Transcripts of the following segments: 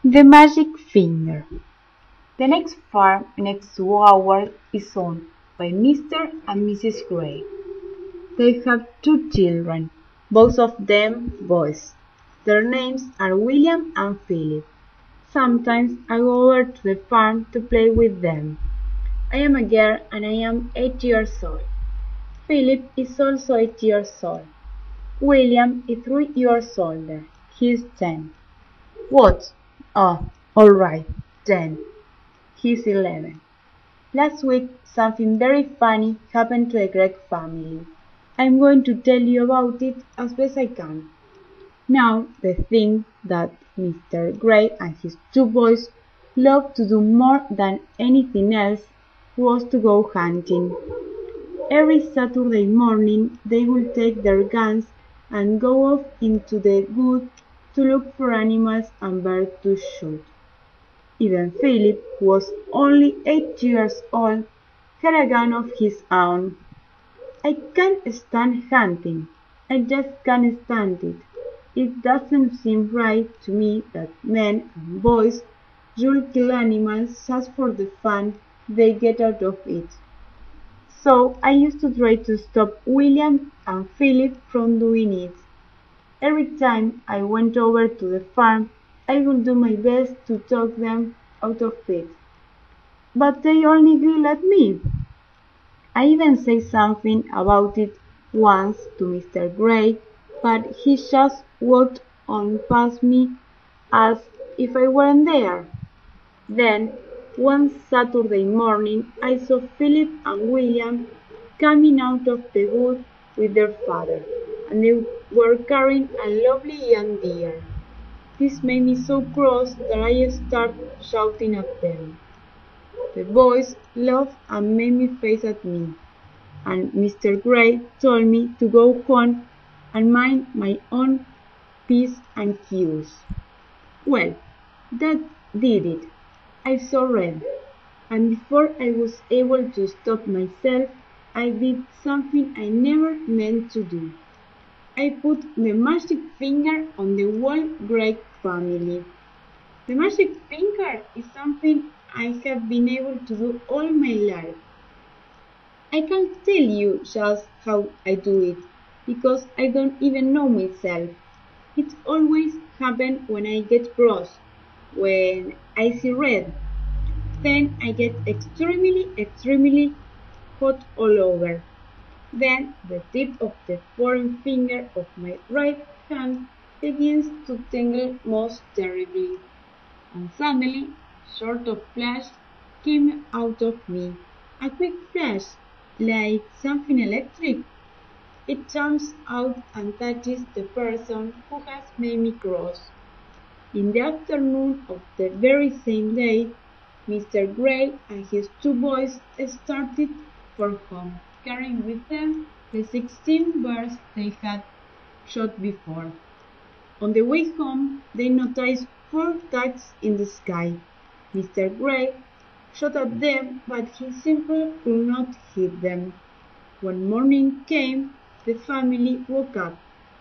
The Magic Finger. The next farm next to ours is owned by Mr. and Mrs. Gray. They have 2 children, both of them boys. Their names are William and Philip. Sometimes I go over to the farm to play with them. I am a girl and I am 8 years old. Philip is also 8 years old. William is 3 years older. He is 10. What? Oh, all right, 10. He's 11. Last week, something very funny happened to the Gregg family. I'm going to tell you about it as best I can. Now, the thing that Mr. Gray and his 2 boys loved to do more than anything else was to go hunting. Every Saturday morning, they would take their guns and go off into the woods to look for animals and birds to shoot. Even Philip, who was only 8 years old, had a gun of his own. I can't stand hunting. I just can't stand it. It doesn't seem right to me that men and boys should kill animals just for the fun they get out of it. So I used to try to stop William and Philip from doing it. Every time I went over to the farm, I would do my best to talk them out of it. But they only yelled at me. I even said something about it once to Mr. Gray, but he just walked on past me as if I weren't there. Then, one Saturday morning, I saw Philip and William coming out of the woods with their father, and they were carrying a lovely young deer. This made me so cross that I started shouting at them. The boys laughed and made me face at me, and Mr. Gray told me to go home and mind my own P's and Q's. Well, that did it. I saw red, and before I was able to stop myself, I did something I never meant to do. I put the magic finger on the whole Gregg family. The magic finger is something I have been able to do all my life. I can't tell you just how I do it, because I don't even know myself. It always happens when I get cross, when I see red. Then I get extremely hot all over. Then the tip of the foreign finger of my right hand begins to tingle most terribly. And suddenly, sort of flash came out of me. A quick flash, like something electric. It jumps out and touches the person who has made me cross. In the afternoon of the very same day, Mr. Gray and his 2 boys started for home, carrying with them the 16 birds they had shot before. On the way home, they noticed 4 ducks in the sky. Mr. Gray shot at them, but he simply could not hit them. When morning came, the family woke up,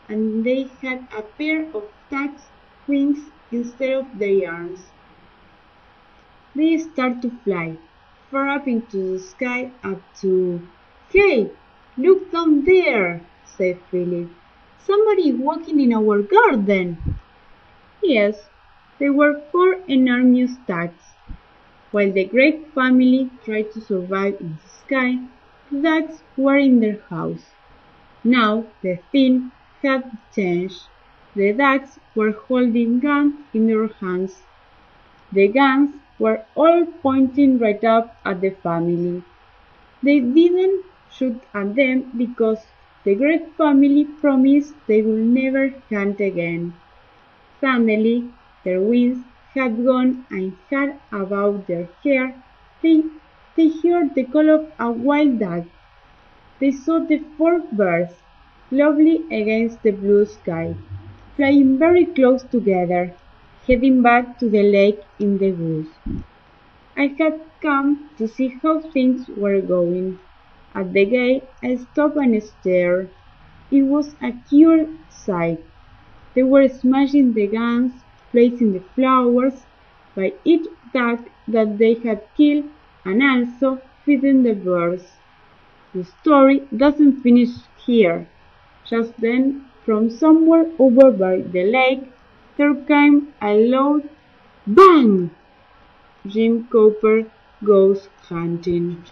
and they had a pair of ducks' wings instead of their arms. They started to fly, far up into the sky up to... "Hey, look down there," said Philip. "Somebody walking in our garden." Yes, there were 4 enormous ducks. While the Gregg family tried to survive in the sky, the ducks were in their house. Now the thing had changed. The ducks were holding guns in their hands. The guns were all pointing right up at the family. They didn't shoot at them because the Gregg family promised they would never hunt again. Suddenly, their wings had gone and had about their hair. They heard the call of a wild duck. They saw the 4 birds, lovely against the blue sky, flying very close together, heading back to the lake in the woods. I had come to see how things were going. At the gate, I stopped and stared. It was a curious sight. They were smashing the guns, placing the flowers, by each duck that they had killed and also feeding the birds. The story doesn't finish here. Just then, from somewhere over by the lake, there came a loud bang. Jim Cooper goes hunting.